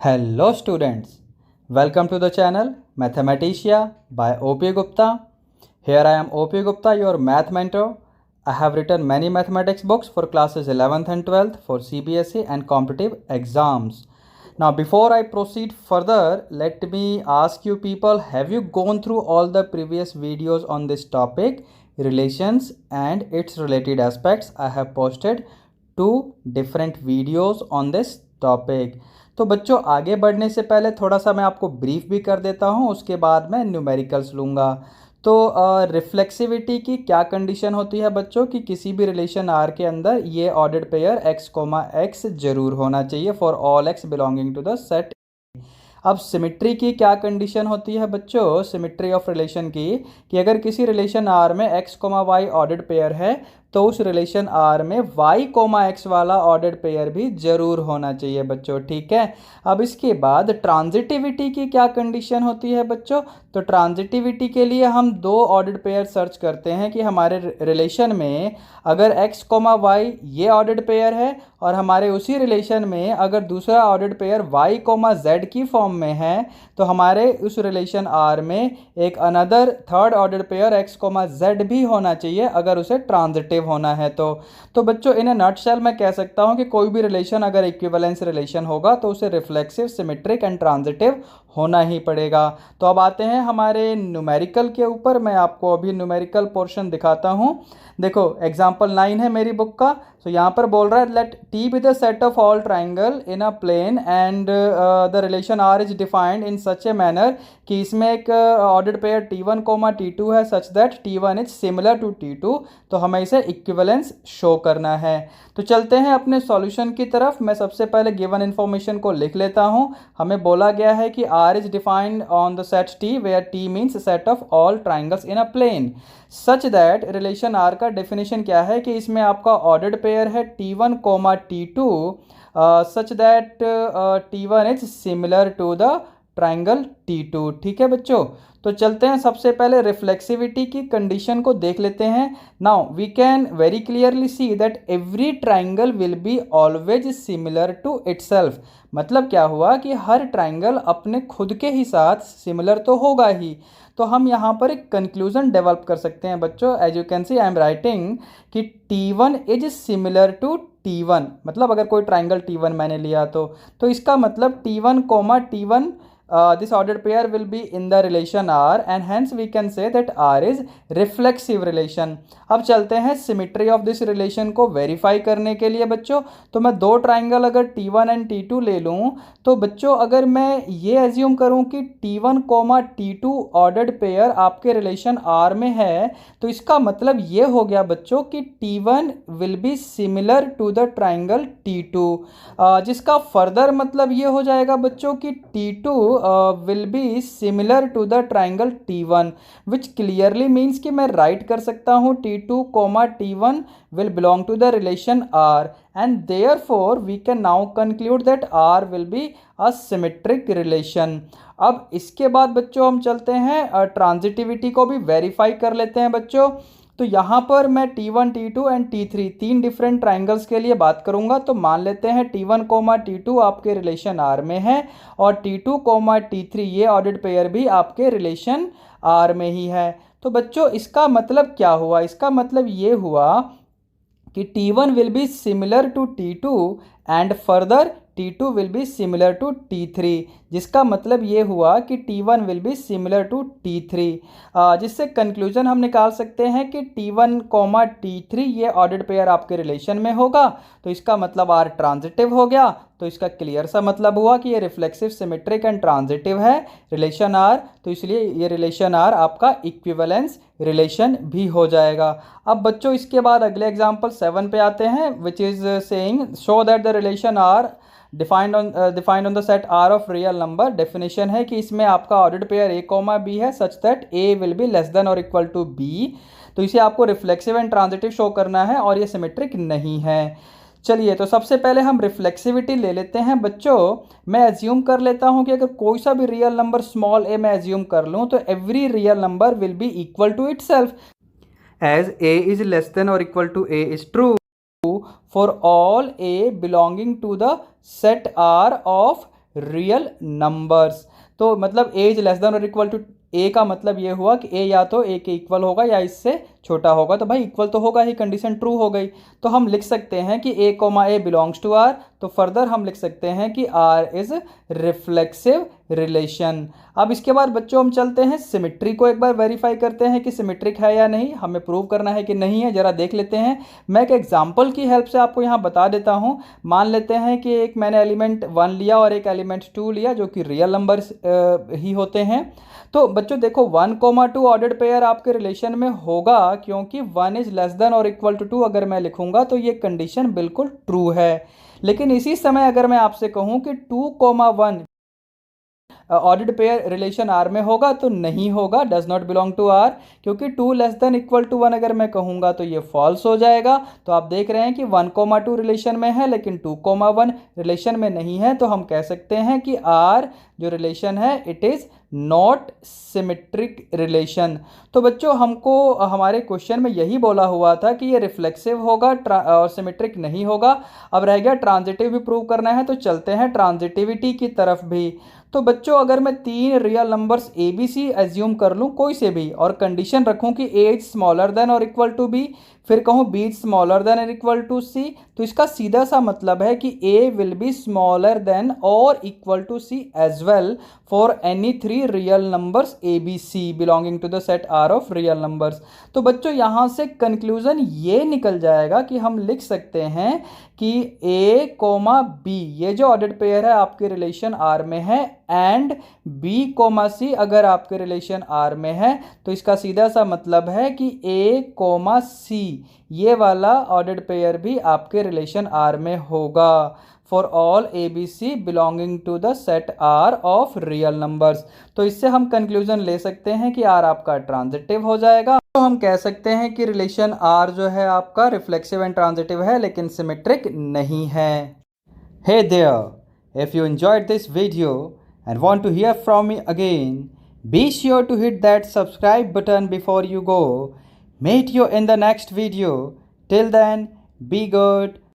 Hello students, welcome to the channel Mathematica by OP Gupta. Here I am OP Gupta, your math mentor. I have written many mathematics books for classes 11th and 12th for CBSE and competitive exams. Now before I proceed further, let me ask you people, have you gone through all the previous videos on this topic, relations and its related aspects? I have posted 2 different videos on this topic. तो बच्चों आगे बढ़ने से पहले थोड़ा सा मैं आपको ब्रीफ भी कर देता हूँ, उसके बाद मैं न्यूमेरिकल्स लूँगा। तो रिफ्लेक्सिविटी की क्या कंडीशन होती है बच्चों कि किसी भी रिलेशन आर के अंदर ये ऑर्डर्ड पेयर x, x जरूर होना चाहिए for all x belonging to the set. अब सिमिट्री की क्या कंडीशन होती है बच्चों, सिमिट्री ऑफ रिलेशन की, कि अगर किसी रिलेशन आर में x, y ऑर्डर्ड पेयर है तो उस रिलेशन आर में y, x वाला ऑर्डर्ड पेयर भी जरूर होना चाहिए बच्चों। ठीक है। अब इसके बाद ट्रांजिटिविटी की क्या कंडीशन होती है बच्चों, तो ट्रांजिटिविटी के लिए हम 2 ऑर्डर्ड पेयर सर्च करते हैं कि हमारे रिलेशन में अगर x, y ये ऑर्डर्ड पेयर है और हमारे उसी रिलेशन में अगर दूसरा ऑर्डर्ड पेयर y, z की फॉर्म में है तो हमारे उस रिलेशन आर में एक another third ordered pair x, z भी होना चाहिए अगर उसे ट्रांजिटिव होना है तो बच्चों इन ए नटशेल मैं कह सकता हूं कि कोई भी रिलेशन अगर इक्विवेलेंस रिलेशन होगा तो उसे रिफ्लेक्सिव, सिमेट्रिक एंड ट्रांजिटिव होना ही पड़ेगा। तो अब आते हैं हमारे न्यूमेरिकल के ऊपर। मैं आपको अभी न्यूमेरिकल पोर्शन दिखाता हूं। देखो एग्जांपल 9 है मेरी बुक का। तो यहाँ पर बोल रहा है let T be the set of all triangle in a plane and the relation R is defined in such a manner कि इसमें एक ऑर्डर्ड पेयर T1, T2 है such that T1 is similar to T2। तो हमें इसे equivalence show करना है। तो चलते हैं अपने सॉल्यूशन की तरफ। मैं सबसे पहले गिवन इन्फॉर्मेशन को लिख लेता हूं। हमें बोला गया है कि R is defined on the set T where T means set of all triangles in a plane such that relation R का डेफिनेशन क्या है कि इसमें आपका ऑर्डर्ड पेयर है T1, T2 such that T1 is similar to the triangle T2। ठीक है बच्चों। तो चलते हैं सबसे पहले रिफ्लेक्सिविटी की कंडीशन को देख लेते हैं। Now we can very clearly see that every triangle will be always similar to itself. मतलब क्या हुआ कि हर ट्राइंगल अपने खुद के ही साथ सिमिलर तो होगा ही। तो हम यहाँ पर एक कंक्लूजन डेवलप कर सकते हैं बच्चों। As you can see I am writing कि T1 is similar to T1। मतलब अगर कोई ट्राइंगल T1 मैंने लिया तो इसका मतलब T1, T1 this ordered pair will be in the relation R and hence we can say that R is reflexive relation। अब चलते हैं सिमिट्री ऑफ दिस रिलेशन को वेरीफाई करने के लिए बच्चों। तो मैं 2 ट्राइंगल अगर T1 एंड T2 ले लूं तो बच्चों अगर मैं ये एज्यूम करूं कि T1, T2 ऑर्डर्ड पेयर आपके रिलेशन R में है तो इसका मतलब ये हो गया बच्चों कि T1 will be similar to the triangle T2। जिसका फर्दर मतलब ये हो जाएगा बच्चों कि T2 will be similar to the triangle T1 which clearly means कि मैं राइट कर सकता हूँ T2, T1 will belong to the relation R and therefore we can now conclude that R will be a symmetric relation। अब इसके बाद बच्चों हम चलते हैं ट्रांजिटिविटी को भी वेरीफाई कर लेते हैं बच्चों। तो यहाँ पर मैं T1, T2 and T3 3 different triangles के लिए बात करूंगा। तो मान लेते हैं T1, T2 आपके रिलेशन R में है और T2, T3 ये ऑर्डर्ड पेयर भी आपके रिलेशन R में ही है। तो बच्चों इसका मतलब क्या हुआ, इसका मतलब ये हुआ कि T1 will be similar to T2 and further T2 will be similar to T3। जिसका मतलब ये हुआ कि T1 will be similar to T3। जिससे कंक्लूजन हम निकाल सकते हैं कि T1, T3 ये ऑर्डर्ड पेयर आपके रिलेशन में होगा तो इसका मतलब R ट्रांजिटिव हो गया। तो इसका क्लियर सा मतलब हुआ कि ये रिफ्लेक्सिव, सिमेट्रिक एंड ट्रांजिटिव है रिलेशन R। तो इसलिए ये रिलेशन R आपका इक्विवेलेंस रिलेशन भी हो जाएगा। अब बच्चों इसके बाद अगले एग्जांपल 7 पे आते हैं which is saying show that the relation R defined on the set R of real number. Definition है कि इसमें आपका ऑर्डर्ड पेयर A, B है such that A will be less than और इक्वल टू B। तो इसे आपको reflexive and transitive show करना है और ये सिमेट्रिक नहीं है। चलिए तो सबसे पहले हम रिफ्लेक्सिविटी ले लेते हैं बच्चों। मैं एज्यूम कर लेता हूं कि अगर कोई सा भी रियल नंबर स्मॉल a मैं एज्यूम कर लूं तो every real number will be equal to itself as a is less than और equal to a is true for all a belonging to the set R of real numbers. तो मतलब A is less than और equal to A का मतलब ये हुआ कि ए या तो ए के इक्वल होगा या इससे छोटा होगा, तो भाई इक्वल तो होगा ही, कंडीशन ट्रू हो गई। तो हम लिख सकते हैं कि A comma A belongs to R. तो फर्दर हम लिख सकते हैं कि आर इज रिफ्लेक्सिव रिलेशन। अब इसके बाद बच्चों हम चलते हैं सिमेट्री को एक बार वेरीफाई करते हैं कि सिमेट्रिक है या नहीं, हमें प्रूव करना है कि नहीं है, जरा देख लेते हैं। मैं एक एग्जांपल की हेल्प से आपको यहाँ बता देता हूँ। मान लेते हैं कि एक मैंने एलिमेंट 1 लिया और एक एलिमेंट 2 लिया, जो कि रियल नंबर्स ही होते हैं। तो बच्चों देखो 1,2 ऑर्डर्ड पेयर आपके रिलेशन में होगा, क्योंकि 1 इज लेस देन और इक्वल टू 2 अगर मैं लिखूंगा तो ये कंडीशन बिल्कुल ट्रू है। लेकिन इसी समय अगर मैं आपसे कहूं कि 2,1 ऑर्डर्ड पेयर रिलेशन आर में होगा, तो नहीं होगा, does not belong to R, क्योंकि 2 लेस देन इक्वल टू 1 अगर मैं कहूंगा तो ये फॉल्स हो जाएगा। तो आप देख रहे हैं कि 1,2 रिलेशन में है लेकिन 2,1 रिलेशन में नहीं है। तो हम कह सकते हैं कि आर जो रिलेशन है it is not symmetric relation. तो बच्चों हमको हमारे क्वेश्चन में यही बोला हुआ था कि ये रिफ्लेक्सिव होगा और सिमेट्रिक नहीं होगा। अब रह गया ट्रांजिटिव भी प्रूव करना है, तो चलते हैं ट्रांजिटिविटी की तरफ भी। तो बच्चों अगर मैं 3 real numbers A B C assume कर लूँ कोई से भी, और कंडीशन रखूँ कि ए इज स्मॉलर देन और इक्वल टू बी, फिर कहूँ बी इज स्मॉलर देन और इक्वल टू सी, तो इसका सीधा सा मतलब है कि A will be smaller than और equal to C as well for any 3 real numbers A B C belonging to the set R of real numbers. तो बच्चों यहाँ से कंक्लूजन ये निकल जाएगा कि हम लिख सकते हैं कि ए कोमा बी ये जो ऑर्डर्ड पेयर है आपके रिलेशन आर में है, एंड बी कोमा सी अगर आपके रिलेशन आर में है, तो इसका सीधा सा मतलब है कि ए कोमा सी ये वाला ऑर्डर्ड पेयर भी आपके रिलेशन आर में होगा for all A B C belonging to the set R of real numbers. तो इससे हम कंक्लूजन ले सकते हैं कि आर आपका ट्रांजिटिव हो जाएगा। तो हम कह सकते हैं कि रिलेशन आर जो है आपका रिफ्लेक्सिव एंड ट्रांजिटिव है लेकिन सिमेट्रिक नहीं है। Hey there, if you enjoyed this video and want to hear from me again, be sure to hit that subscribe button before you go. Meet you in the next video. Till then, be good.